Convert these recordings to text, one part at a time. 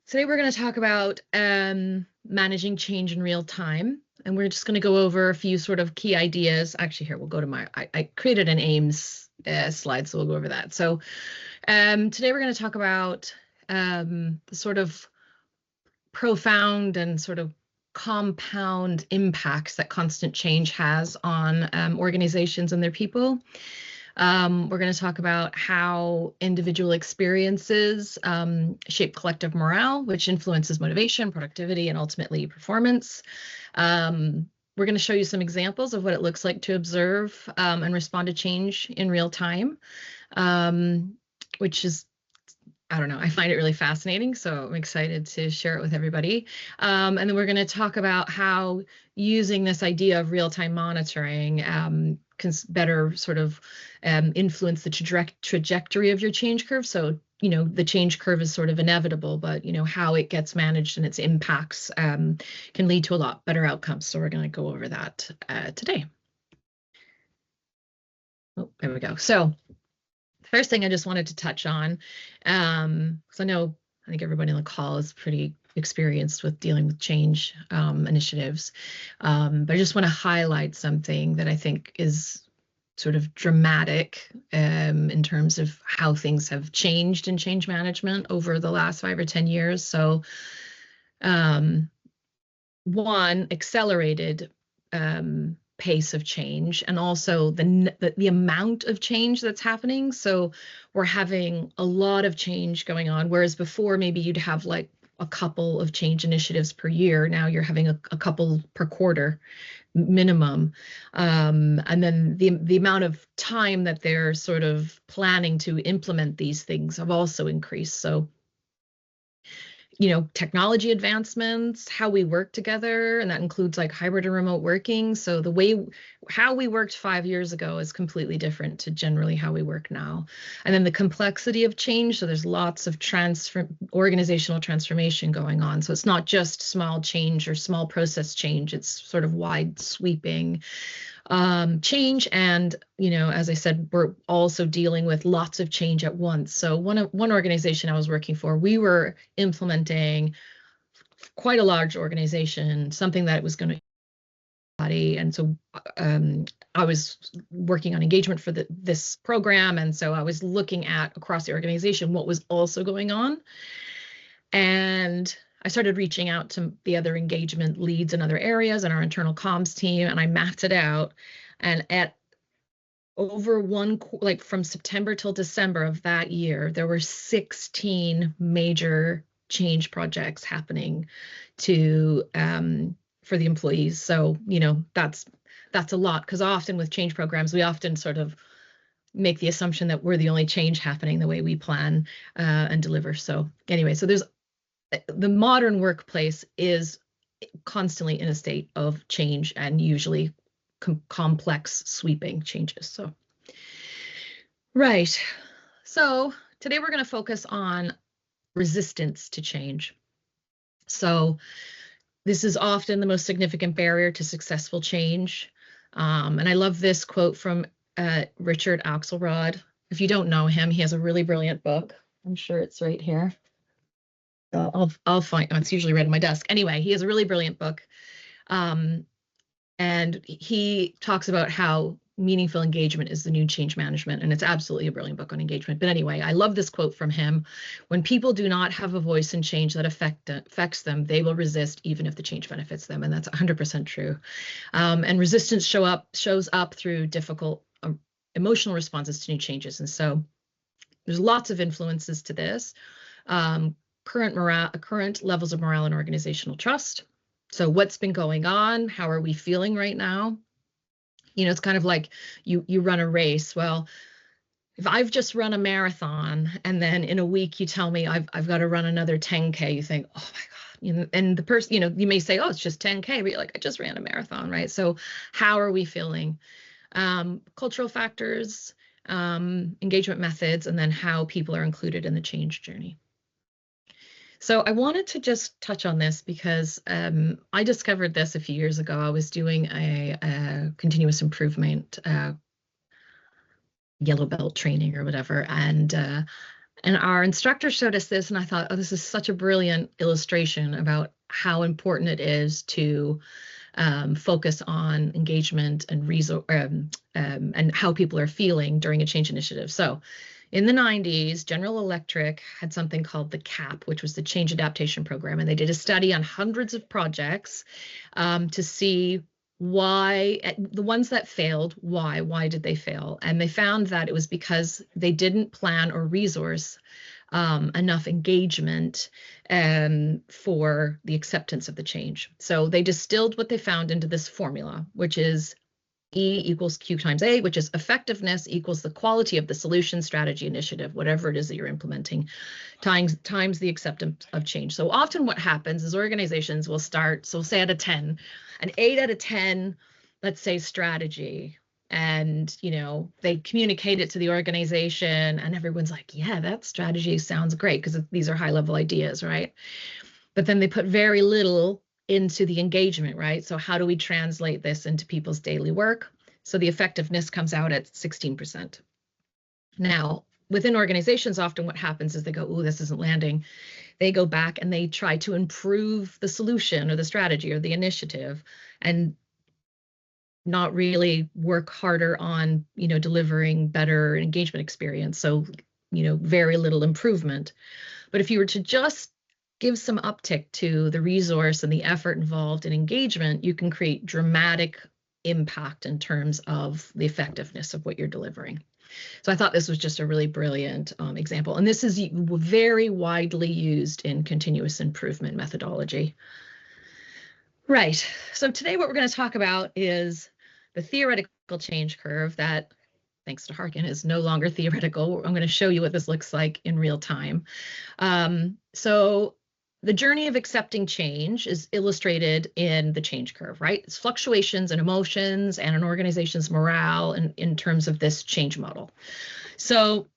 Today we're going to talk about managing change in real time, and we're just going to go over a few sort of key ideas. Actually, here we'll go to I created an AIMS slide, so we'll go over that. So today we're going to talk about the sort of profound and sort of compound impacts that constant change has on organizations and their people. We're going to talk about how individual experiences shape collective morale, which influences motivation, productivity, and ultimately performance. We're going to show you some examples of what it looks like to observe and respond to change in real time, which is, I don't know, I find it really fascinating, so I'm excited to share it with everybody. And then we're going to talk about how using this idea of real-time monitoring can better sort of influence the trajectory of your change curve. So, you know, the change curve is sort of inevitable, but, you know, how it gets managed and its impacts can lead to a lot better outcomes. So we're going to go over that today. Oh, there we go. So first thing I just wanted to touch on, because I think everybody on the call is pretty experienced with dealing with change initiatives, but I just want to highlight something that I think is sort of dramatic in terms of how things have changed in change management over the last 5 or 10 years. So one, accelerated pace of change, and also the amount of change that's happening. So we're having a lot of change going on, whereas before maybe you'd have like a couple of change initiatives per year. Now you're having a couple per quarter minimum, and then the amount of time that they're sort of planning to implement these things have also increased. So, you know, technology advancements, how we work together, and that includes like hybrid and remote working. So how we worked 5 years ago is completely different to generally how we work now. And then the complexity of change. So there's lots of organizational transformation going on. So it's not just small change or small process change. It's sort of wide sweeping change. And, you know, as I said, we're also dealing with lots of change at once. So one organization I was working for, we were implementing quite a large organization, something that was going to body. And so I was working on engagement for this program. And so I was looking at across the organization what was also going on. And I started reaching out to the other engagement leads in other areas and our internal comms team, and I mapped it out. And at over like from September till December of that year, there were 16 major change projects happening for the employees. So, you know, that's a lot, because often with change programs, we often sort of make the assumption that we're the only change happening the way we plan and deliver. So anyway, so the modern workplace is constantly in a state of change, and usually complex, sweeping changes. So, right. So today we're going to focus on resistance to change. So this is often the most significant barrier to successful change. And I love this quote from Richard Axelrod. If you don't know him, he has a really brilliant book. I'm sure it's right here. I'll find, it's usually right on my desk. Anyway, he has a really brilliant book. And he talks about how meaningful engagement is the new change management. And it's absolutely a brilliant book on engagement. But anyway, I love this quote from him. When people do not have a voice in change that affects them, they will resist even if the change benefits them. And that's 100% true. And resistance shows up through difficult emotional responses to new changes. And so there's lots of influences to this. Current levels of morale and organizational trust. So what's been going on? How are we feeling right now? You know, it's kind of like you run a race. Well, if I've just run a marathon and then in a week you tell me I've got to run another 10K, you think, oh my God. You know, and the person, you know, you may say, oh, it's just 10K, but you're like, I just ran a marathon, right? So how are we feeling? Cultural factors, engagement methods, and then how people are included in the change journey. So I wanted to just touch on this because I discovered this a few years ago. I was doing a continuous improvement yellow belt training or whatever, and And our instructor showed us this, and I thought, oh, this is such a brilliant illustration about how important it is to focus on engagement and how people are feeling during a change initiative. So in the 90s, General Electric had something called the CAP, which was the Change Adaptation Program. And they did a study on hundreds of projects to see why, the ones that failed, why did they fail? And they found that it was because they didn't plan or resource enough engagement for the acceptance of the change. So they distilled what they found into this formula, which is E equals Q times A, which is effectiveness equals the quality of the solution, strategy, initiative, whatever it is that you're implementing, times the acceptance of change. So often what happens is organizations will start, so say out of 10, an 8 out of 10, let's say strategy, and they communicate it to the organization and everyone's like, yeah, that strategy sounds great because these are high level ideas, right? But then they put very little into the engagement, right? So how do we translate this into people's daily work? So the effectiveness comes out at 16%. Now, within organizations, often what happens is they go, oh, this isn't landing. They go back and they try to improve the solution or the strategy or the initiative and not really work harder on, delivering better engagement experience. So, very little improvement. But if you were to just give some uptick to the resource and the effort involved in engagement, you can create dramatic impact in terms of the effectiveness of what you're delivering. So I thought this was just a really brilliant example. And this is very widely used in continuous improvement methodology. Right. So today what we're going to talk about is the theoretical change curve that, thanks to Harkin, is no longer theoretical. I'm going to show you what this looks like in real time. So the journey of accepting change is illustrated in the change curve, right? It's fluctuations in emotions and an organization's morale in terms of this change model. So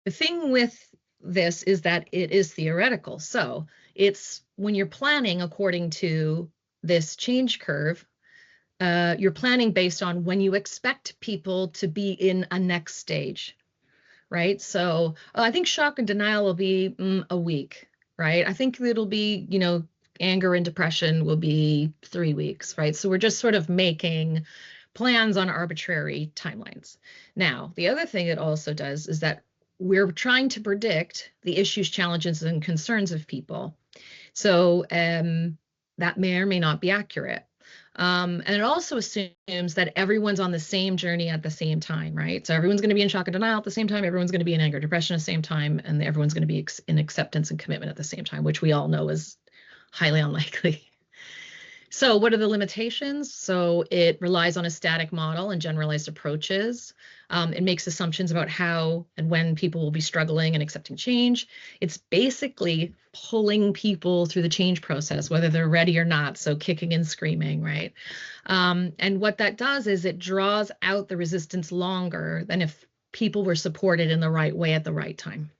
the thing with this is that it is theoretical. So it's when you're planning according to this change curve, you're planning based on when you expect people to be in a next stage, right? So I think shock and denial will be a week, right? I think it'll be, anger and depression will be 3 weeks, right? So we're just sort of making plans on arbitrary timelines. Now, the other thing it also does is that we're trying to predict the issues, challenges, and concerns of people. So that may or may not be accurate. And it also assumes that everyone's on the same journey at the same time, right? So everyone's going to be in shock and denial at the same time. Everyone's going to be in anger, depression at the same time. And everyone's going to be in acceptance and commitment at the same time, which we all know is highly unlikely. So what are the limitations? So it relies on a static model and generalized approaches. It makes assumptions about how and when people will be struggling and accepting change. It's basically pulling people through the change process, whether they're ready or not. So kicking and screaming, right? And what that does is it draws out the resistance longer than if people were supported in the right way at the right time.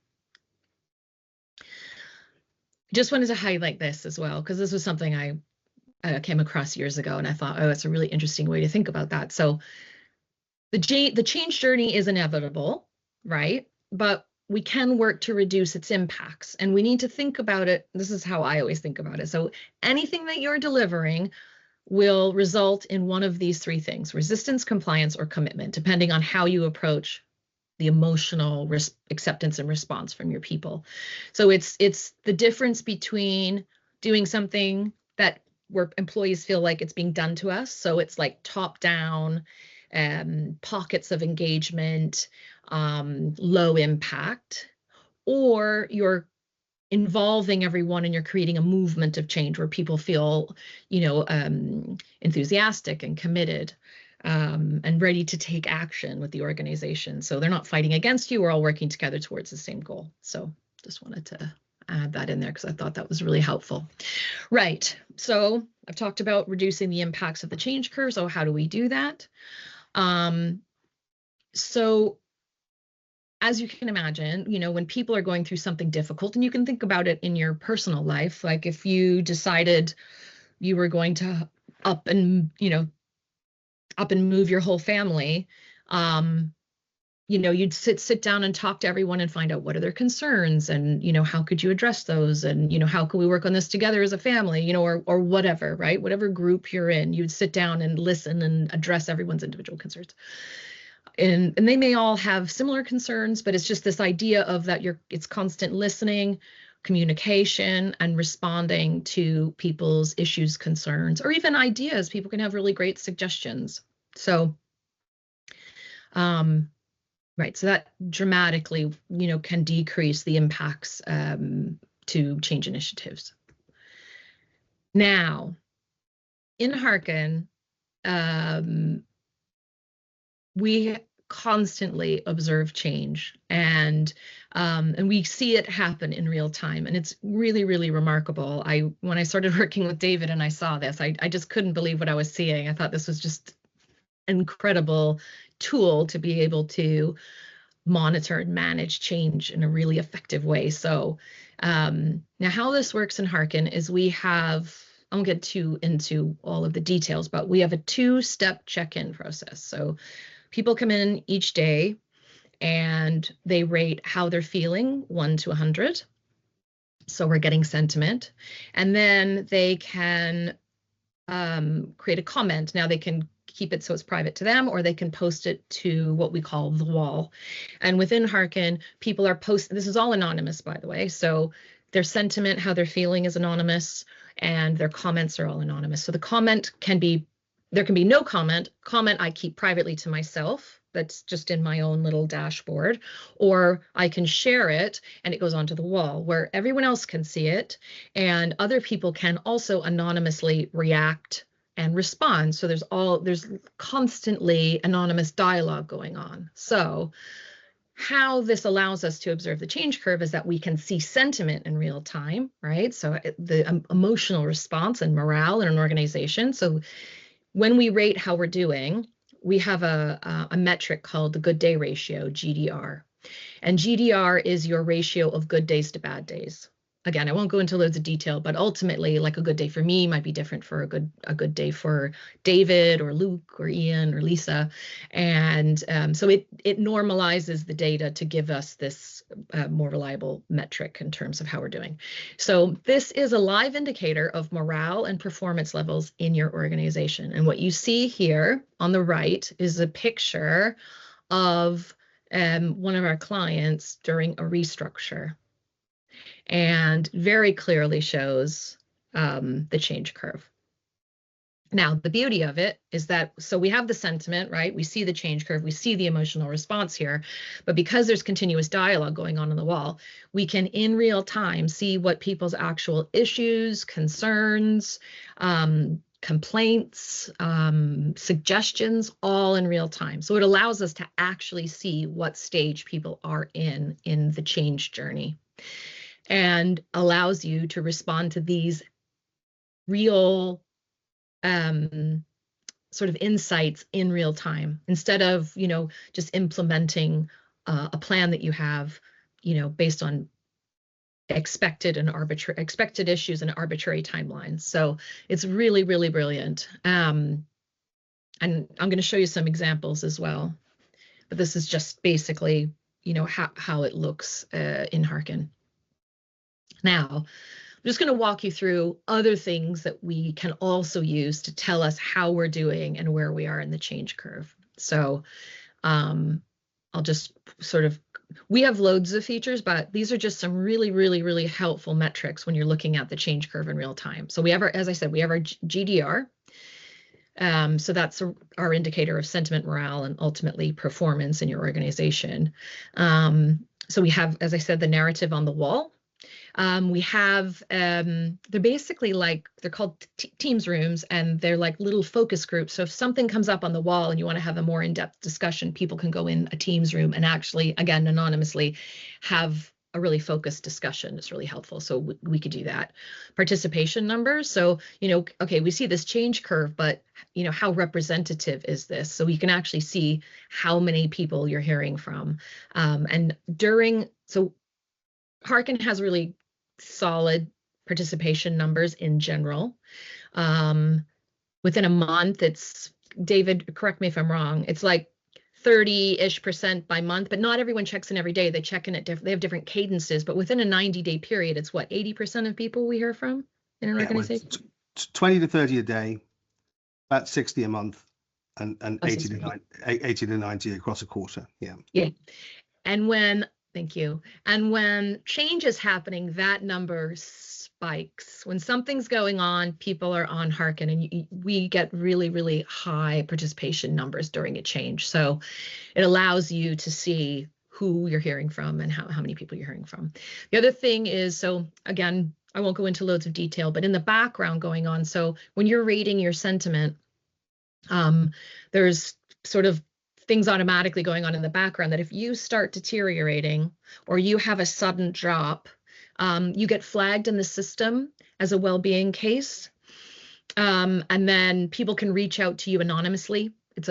Just wanted to highlight this as well, because this was something I came across years ago, and I thought, oh, it's a really interesting way to think about that. So the change journey is inevitable, right? But we can work to reduce its impacts, and we need to think about it. This is how I always think about it. So anything that you're delivering will result in one of these three things: resistance, compliance, or commitment, depending on how you approach the emotional acceptance and response from your people. So it's the difference between doing something that where employees feel like it's being done to us. So it's like top down, pockets of engagement, low impact, or you're involving everyone and you're creating a movement of change where people feel, enthusiastic and committed, and ready to take action with the organization. So they're not fighting against you. We're all working together towards the same goal. So just wanted to add that in there because I thought that was really helpful. Right. So I've talked about reducing the impacts of the change curve. So how do we do that? So as you can imagine, when people are going through something difficult, and you can think about it in your personal life, like if you decided you were going to up and move your whole family, you'd sit down and talk to everyone and find out what are their concerns, and how could you address those, and how can we work on this together as a family, or whatever, right? Whatever group you're in, you'd sit down and listen and address everyone's individual concerns. And they may all have similar concerns, but it's just this idea of that it's constant listening, communication, and responding to people's issues, concerns, or even ideas. People can have really great suggestions. So, right, so that dramatically, can decrease the impacts to change initiatives. Now, in Harkin, we constantly observe change, and we see it happen in real time, and it's really, really remarkable. When I started working with David and I saw this, I just couldn't believe what I was seeing. I thought this was just an incredible tool to be able to monitor and manage change in a really effective way. So now how this works in Harkin is I won't get too into all of the details, but we have a 2-step check-in process. So people come in each day and they rate how they're feeling, 1 to 100. So we're getting sentiment. And then they can create a comment. Now they can keep it so it's private to them, or they can post it to what we call the wall. And within Harkin, people are posting, this is all anonymous, by the way. So their sentiment, how they're feeling is anonymous, and their comments are all anonymous. So the comment there can be no comment. Comment I keep privately to myself. That's just in my own little dashboard, or I can share it and it goes onto the wall where everyone else can see it, and other people can also anonymously react and respond. So there's constantly anonymous dialogue going on. So how this allows us to observe the change curve is that we can see sentiment in real time, right? So the emotional response and morale in an organization. So when we rate how we're doing, we have a metric called the good day ratio, GDR. And GDR is your ratio of good days to bad days. Again, I won't go into loads of detail, but ultimately, like a good day for me might be different for a good day for David or Luke or Ian or Lisa. And so it normalizes the data to give us this more reliable metric in terms of how we're doing. So this is a live indicator of morale and performance levels in your organization. And what you see here on the right is a picture of one of our clients during a restructure, and very clearly shows the change curve. Now, the beauty of it is that, so we have the sentiment, right? We see the change curve, we see the emotional response here, but because there's continuous dialogue going on the wall, we can in real time see what people's actual issues, concerns, complaints, suggestions, all in real time. So it allows us to actually see what stage people are in the change journey, and allows you to respond to these real sort of insights in real time, instead of just implementing a plan that you have based on expected issues and arbitrary timelines. So it's really, really brilliant. And I'm going to show you some examples as well, but this is just basically how it looks in Harkin. Now, I'm just going to walk you through other things that we can also use to tell us how we're doing and where we are in the change curve. So I'll just we have loads of features, but these are just some really, really, really helpful metrics when you're looking at the change curve in real time. So we have as I said, we have our GDR. So that's our indicator of sentiment, morale, and ultimately performance in your organization. So we have, as I said, the narrative on the wall. We have, they're basically they're called Teams rooms, and they're like little focus groups. So if something comes up on the wall and you want to have a more in-depth discussion, people can go in a Teams room and actually, again, anonymously have a really focused discussion. It's really helpful. So we could do that. Participation numbers. So, okay, we see this change curve, but how representative is this? So you can actually see how many people you're hearing from. So Harkin has really solid participation numbers in general. Within a month, David, correct me if I'm wrong, it's like 30-ish% by month, but not everyone checks in every day. They check in at they have different cadences, but within a 90-day period, it's what, 80% of people we hear from in an organization? 20 to 30 a day, about 60 a month, and 80 to 90 across a quarter. Yeah. Yeah. And thank you. And when change is happening, that number spikes. When something's going on, people are on Harken, and we get really, really high participation numbers during a change. So it allows you to see who you're hearing from and how many people you're hearing from. The other thing is, so again, I won't go into loads of detail, but in the background going on, so when you're rating your sentiment, there's sort of things automatically going on in the background that if you start deteriorating or you have a sudden drop, you get flagged in the system as a well-being case. And then people can reach out to you anonymously. It's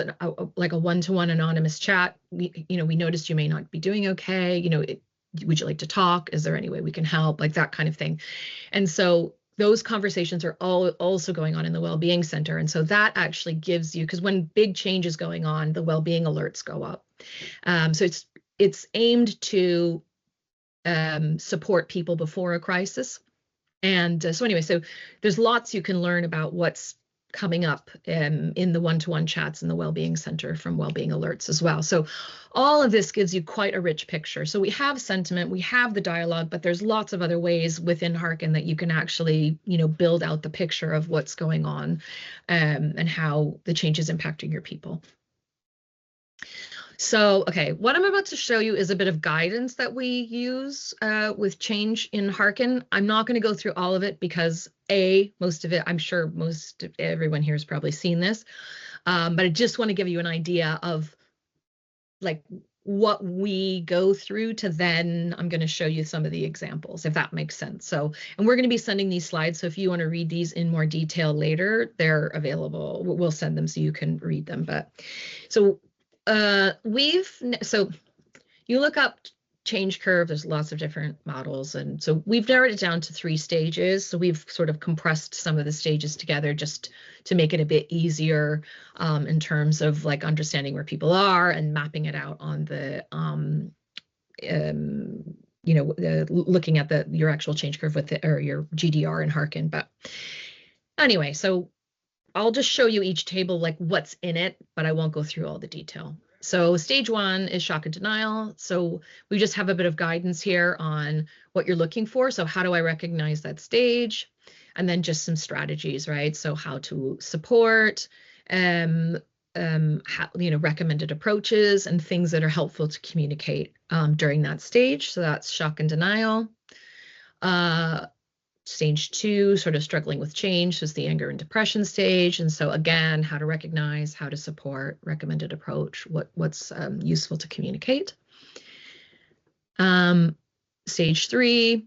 like a one-to-one anonymous chat. We noticed you may not be doing okay. Would you like to talk? Is there any way we can help? Like that kind of thing. And so those conversations are also going on in the Wellbeing Center. And so that actually gives you, because when big change is going on, the wellbeing alerts go up. So it's aimed to support people before a crisis. And so anyway, so there's lots you can learn about what's coming up in the one-to-one chats in the Wellbeing Center from Wellbeing Alerts as well. So all of this gives you quite a rich picture. So we have sentiment, we have the dialogue, but there's lots of other ways within Harken that you can actually, build out the picture of what's going on and how the change is impacting your people. So, okay, what I'm about to show you is a bit of guidance that we use with change in Harken. I'm not going to go through all of it because most of it, I'm sure everyone here has probably seen this, but I just want to give you an idea of like what we go through to then I'm going to show you some of the examples, if that makes sense. So, and we're going to be sending these slides. So if you want to read these in more detail later, they're available. We'll send them so you can read them. But so so you look up change curve, there's lots of different models. And so we've narrowed it down to 3 stages. So we've sort of compressed some of the stages together just to make it a bit easier in terms of like understanding where people are and mapping it out on the, looking at your actual change curve with or your GDR and Harken. But anyway, so I'll just show you each table, like what's in it, but I won't go through all the detail. So stage 1 is shock and denial. So we just have a bit of guidance here on what you're looking for. So how do I recognize that stage? And then just some strategies, right? So how to support, recommended approaches and things that are helpful to communicate during that stage. So that's shock and denial. Stage 2, sort of struggling with change, was the anger and depression stage. And so again, how to recognize, how to support, recommended approach, what's useful to communicate. Stage 3,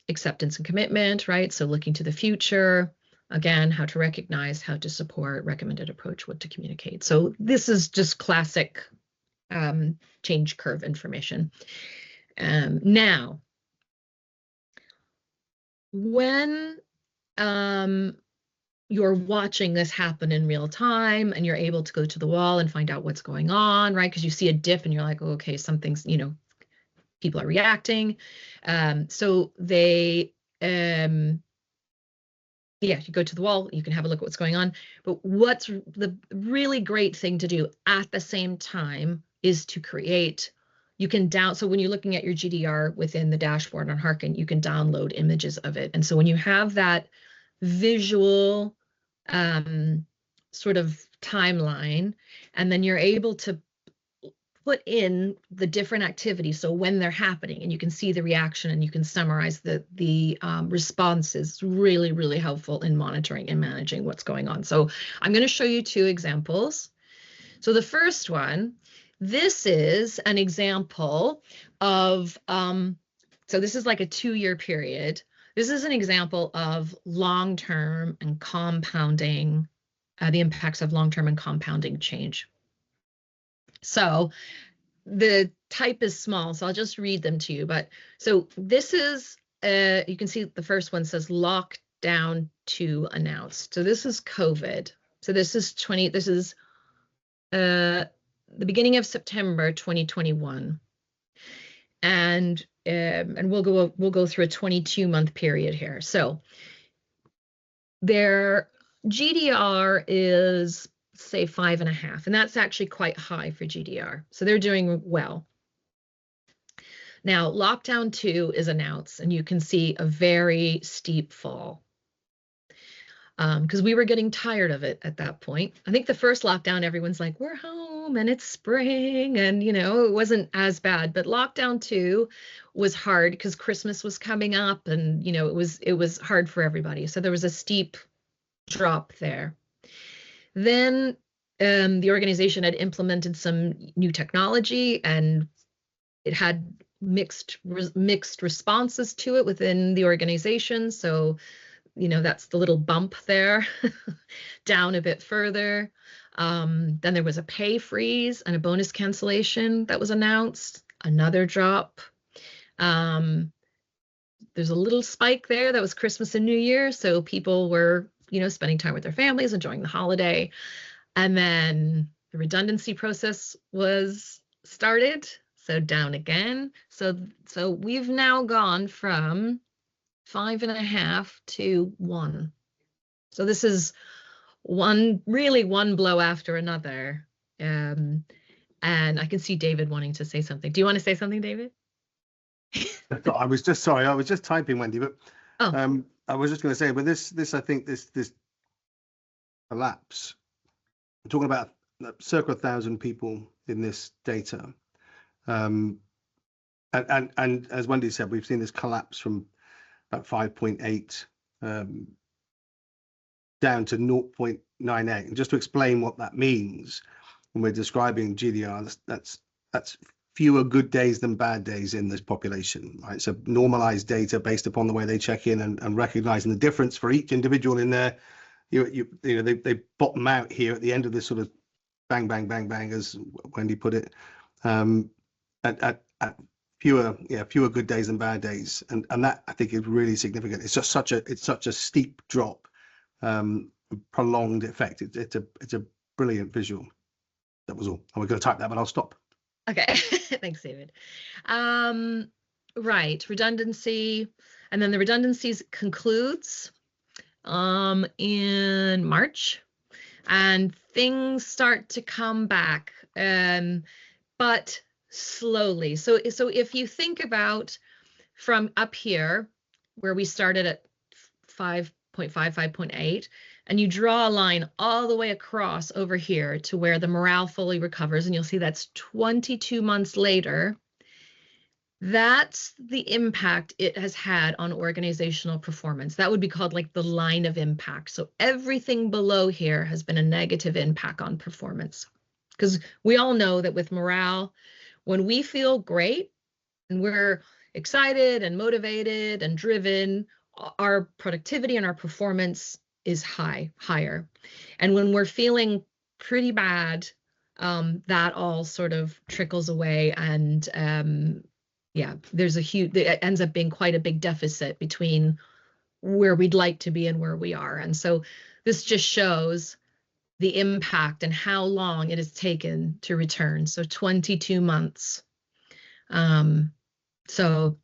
acceptance and commitment, right? So looking to the future, again, how to recognize, how to support, recommended approach, what to communicate. So this is just classic change curve information. Now, when you're watching this happen in real time and you're able to go to the wall and find out what's going on, right? Because you see a dip and you're like, oh, okay, something's, people are reacting. So they, you go to the wall, you can have a look at what's going on. But what's the really great thing to do at the same time is to create. You can so when you're looking at your GDR within the dashboard on Harken, you can download images of it. And so when you have that visual sort of timeline, and then you're able to put in the different activities. So when they're happening and you can see the reaction and you can summarize the responses, really, really helpful in monitoring and managing what's going on. So I'm going to show you 2 examples. So the first one, this is an example of, so this is like a 2-year period. This is an example of long-term and compounding, the impacts of long-term and compounding change. So the type is small, so I'll just read them to you. But so this is, you can see the first one says lockdown to announced. So this is COVID. So this is the beginning of September 2021, and we'll go through a 22-month period here. So their GDR is, say, 5.5, and that's actually quite high for GDR. So they're doing well. Now, lockdown 2 is announced, and you can see a very steep fall, because we were getting tired of it at that point. I think the first lockdown, everyone's like, we're home and it's spring, and it wasn't as bad. But lockdown 2 was hard because Christmas was coming up, and it was hard for everybody. So there was a steep drop there. Then the organization had implemented some new technology, and it had mixed responses to it within the organization. So, that's the little bump there down a bit further. Then there was a pay freeze and a bonus cancellation that was announced, another drop. There's a little spike there. That was Christmas and New Year. So people were, spending time with their families, enjoying the holiday. And then the redundancy process was started. So down again. So we've now gone from 5.5 to 1. So this is one blow after another. And I can see David wanting to say something. Do you want to say something, David? I was just typing, Wendy, but I was just going to say, but this I think this collapse. We're talking about circa 1,000 people in this data. And as Wendy said, we've seen this collapse from about 5.8 down to 0.98. And just to explain what that means, when we're describing GDR, that's fewer good days than bad days in this population, right? So normalized data based upon the way they check in and recognizing the difference for each individual in there. They bottom out here at the end of this sort of bang, bang, bang, bang, as Wendy put it, at fewer good days than bad days, and that I think is really significant. It's just such a steep drop, prolonged effect. It's a brilliant visual. That was all. I was going to type that, but I'll stop. Okay, thanks, David. Right, redundancy, and then the redundancies concludes in March, and things start to come back, but slowly. So if you think about from up here, where we started at 5.5, 5.8, and you draw a line all the way across over here to where the morale fully recovers, and you'll see that's 22 months later. That's the impact it has had on organizational performance. That would be called like the line of impact. So everything below here has been a negative impact on performance. Because we all know that with morale, when we feel great and we're excited and motivated and driven, our productivity and our performance is higher. And when we're feeling pretty bad, that all sort of trickles away, and there's it ends up being quite a big deficit between where we'd like to be and where we are. And so this just shows the impact and how long it has taken to return. So 22 months. So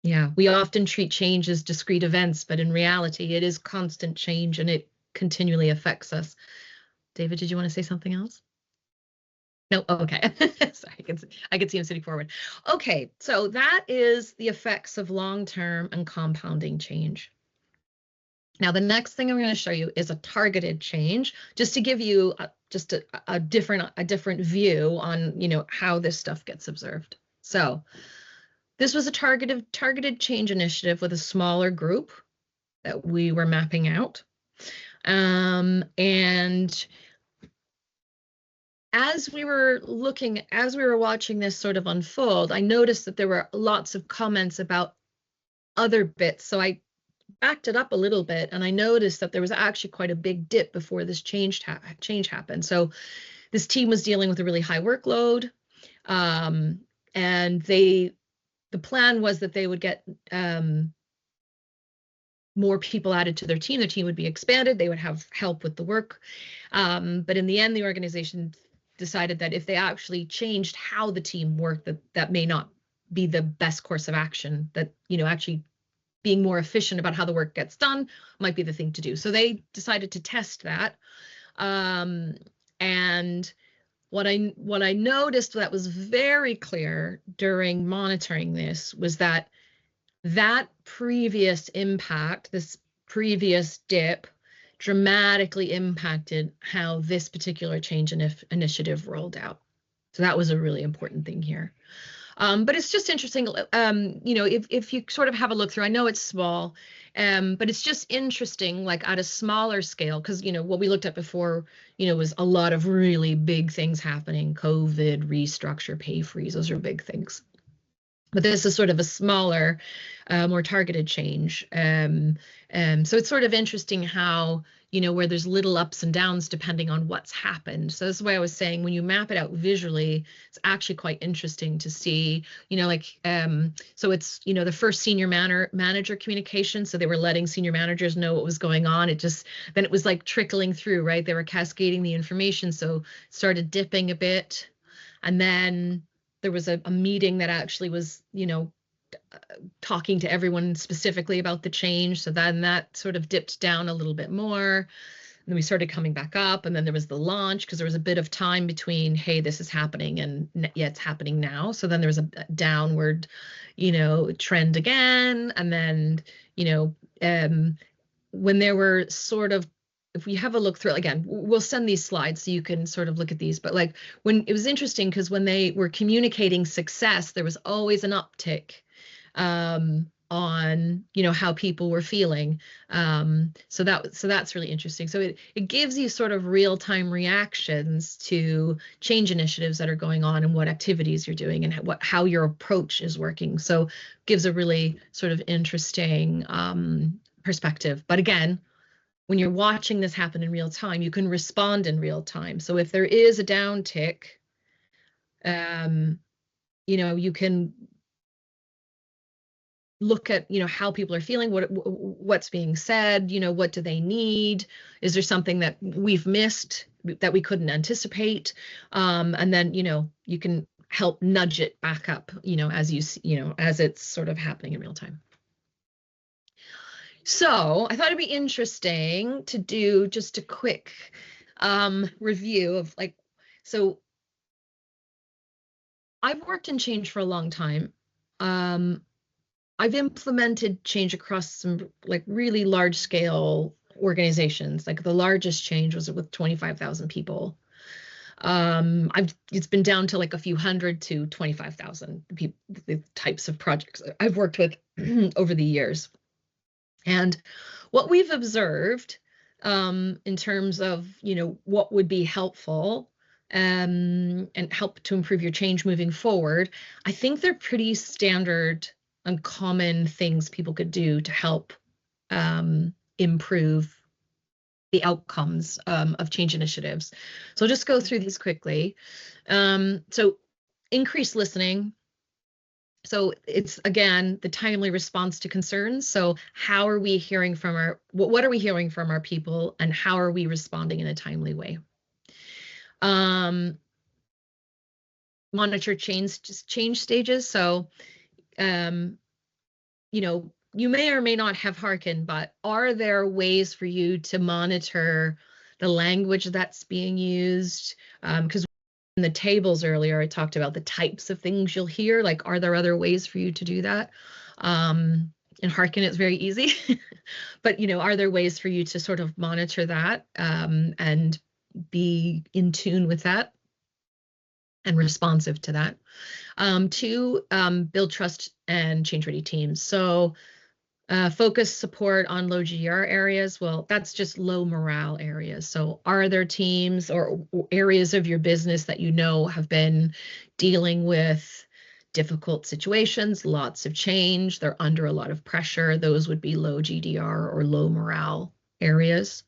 yeah, we often treat change as discrete events, but in reality, it is constant change and it continually affects us. David, did you want to say something else? No, okay. Sorry, I could see him sitting forward. Okay, so that is the effects of long-term and compounding change. Now, the next thing I'm going to show you is a targeted change, just to give you a different view on how this stuff gets observed. So this was a targeted change initiative with a smaller group that we were mapping out, and as we were watching this sort of unfold, I noticed that there were lots of comments about other bits. So I backed it up a little bit, and I noticed that there was actually quite a big dip before this change happened. So this team was dealing with a really high workload, and the plan was that they would get more people added to their team. Their team would be expanded. They would have help with the work. But in the end, the organization decided that if they actually changed how the team worked, that may not be the best course of action, that, actually being more efficient about how the work gets done might be the thing to do. So they decided to test that. And what I noticed that was very clear during monitoring this was that previous impact, this previous dip, dramatically impacted how this particular change initiative rolled out. So that was a really important thing here. But it's just interesting, if you sort of have a look through, I know it's small, but it's just interesting, like at a smaller scale, because, what we looked at before, was a lot of really big things happening, COVID, restructure, pay freeze, those are big things. But this is sort of a smaller, more targeted change. So it's sort of interesting how, where there's little ups and downs depending on what's happened. So this is why I was saying when you map it out visually, it's actually quite interesting to see, so it's, the first senior manager communication. So they were letting senior managers know what was going on. Then it was like trickling through, right? They were cascading the information. So it started dipping a bit. And then there was a meeting that actually was, talking to everyone specifically about the change. So then that sort of dipped down a little bit more. And then we started coming back up. And then there was the launch, because there was a bit of time between, hey, this is happening, and yeah, it's happening now. So then there was a downward, trend again. And then, when there were sort of, if we have a look through, again, we'll send these slides so you can sort of look at these, but like when it was interesting, because when they were communicating success, there was always an uptick on, how people were feeling. So that's really interesting. So it gives you sort of real-time reactions to change initiatives that are going on and what activities you're doing and how your approach is working. So gives a really sort of interesting perspective. But again, when you're watching this happen in real time, you can respond in real time. So if there is a downtick, you can look at, how people are feeling, what's being said, what do they need? Is there something that we've missed that we couldn't anticipate? And then, you can help nudge it back up, as it's sort of happening in real time. So I thought it'd be interesting to do just a quick review of so I've worked in change for a long time. I've implemented change across some really large scale organizations. Like the largest change was with 25,000 people. It's been down to a few hundred to 25,000 people, the types of projects I've worked with over the years. And what we've observed in terms of, what would be helpful and help to improve your change moving forward, I think they're pretty standard and common things people could do to help improve the outcomes of change initiatives. So I'll just go through these quickly. So increased listening. So it's, again, the timely response to concerns. So how are we hearing from what are we hearing from our people, and how are we responding in a timely way? Monitor change stages. So, you may or may not have hearkened, but are there ways for you to monitor the language that's being used? Because in the tables earlier, I talked about the types of things you'll hear. Are there other ways for you to do that? And hearken, it's very easy. But, are there ways for you to sort of monitor that and be in tune with that and responsive to that? Two, build trust and change-ready teams. So focus support on low GR areas. Well, that's just low morale areas. So are there teams or areas of your business that have been dealing with difficult situations, lots of change, they're under a lot of pressure? Those would be low GDR or low morale areas.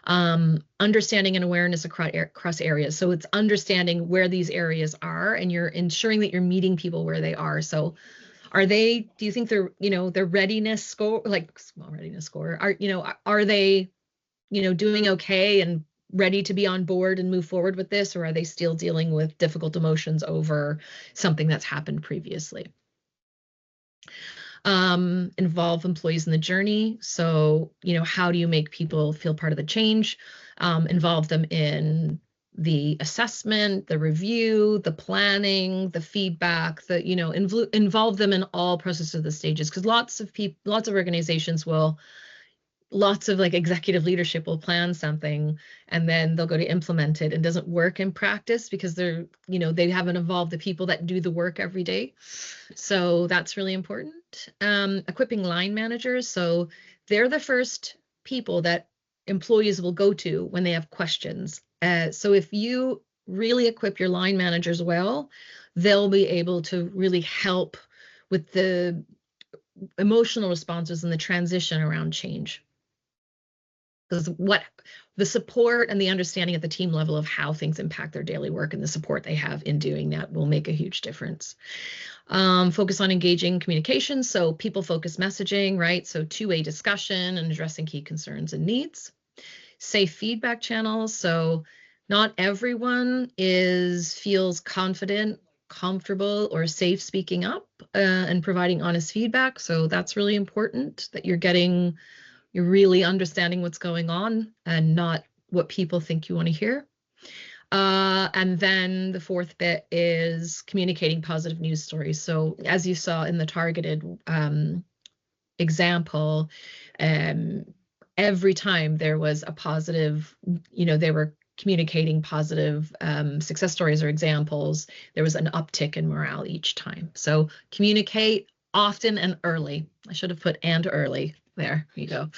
Understanding and awareness across areas. So it's understanding where these areas are, and you're ensuring that you're meeting people where they are. So do you think their readiness score, small readiness score, are they, doing okay and ready to be on board and move forward with this, or are they still dealing with difficult emotions over something that's happened previously? Involve employees in the journey. So, how do you make people feel part of the change? Involve them in the assessment, the review, the planning, the feedback, involve them in all processes of the stages, because lots of organizations will, lots of like executive leadership will plan something and then they'll go to implement it and doesn't work in practice because they haven't involved the people that do the work every day. So that's really important. Equipping line managers. So they're the first people that employees will go to when they have questions. So if you really equip your line managers well, they'll be able to really help with the emotional responses and the transition around change. Because the support and the understanding at the team level of how things impact their daily work and the support they have in doing that will make a huge difference. Focus on engaging communication. So people-focused messaging, right? So two-way discussion and addressing key concerns and needs. Safe feedback channels. So not everyone feels confident, comfortable, or safe speaking up and providing honest feedback. So that's really important, that you're really understanding what's going on and not what people think you want to hear. And then the fourth bit is communicating positive news stories. So as you saw in the targeted example, every time there was a positive, they were communicating positive success stories or examples, there was an uptick in morale each time. So communicate often and early. I should have put "and early." There you go.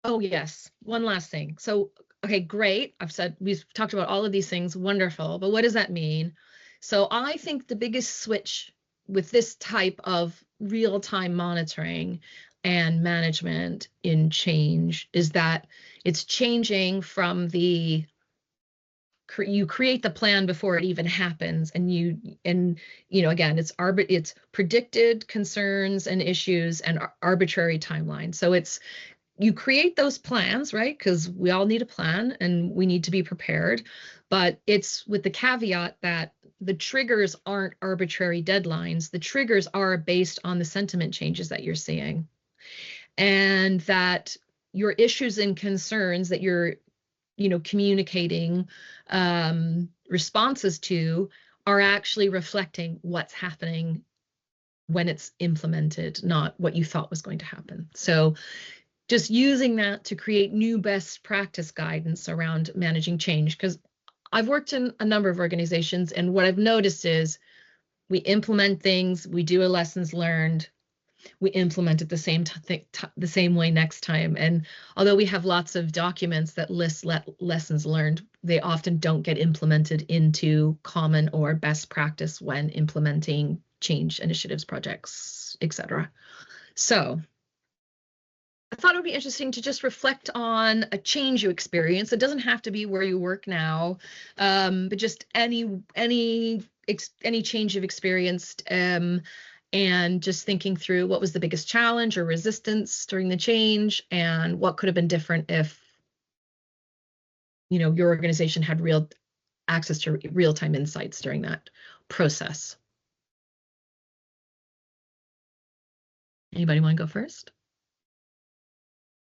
Oh yes, one last thing. So, okay, great. We've talked about all of these things, wonderful, but what does that mean? So I think the biggest switch with this type of real-time monitoring and management in change is that it's changing from you create the plan before it even happens, and again, it's predicted concerns and issues and arbitrary timelines. So you create those plans, right? Because we all need a plan and we need to be prepared, but it's with the caveat that the triggers aren't arbitrary deadlines. The triggers are based on the sentiment changes that you're seeing, and that your issues and concerns that you're communicating responses to are actually reflecting what's happening when it's implemented, not what you thought was going to happen. So just using that to create new best practice guidance around managing change, because I've worked in a number of organizations, and what I've noticed is we implement things, we do a lessons learned, we implement it the same way next time. And although we have lots of documents that list lessons learned, they often don't get implemented into common or best practice when implementing change initiatives, projects, etc. So I thought it would be interesting to just reflect on a change you experience. It doesn't have to be where you work now, but just any change you've experienced, and just thinking through what was the biggest challenge or resistance during the change, and what could have been different if your organization had real access to real-time insights during that process. Anybody want to go first?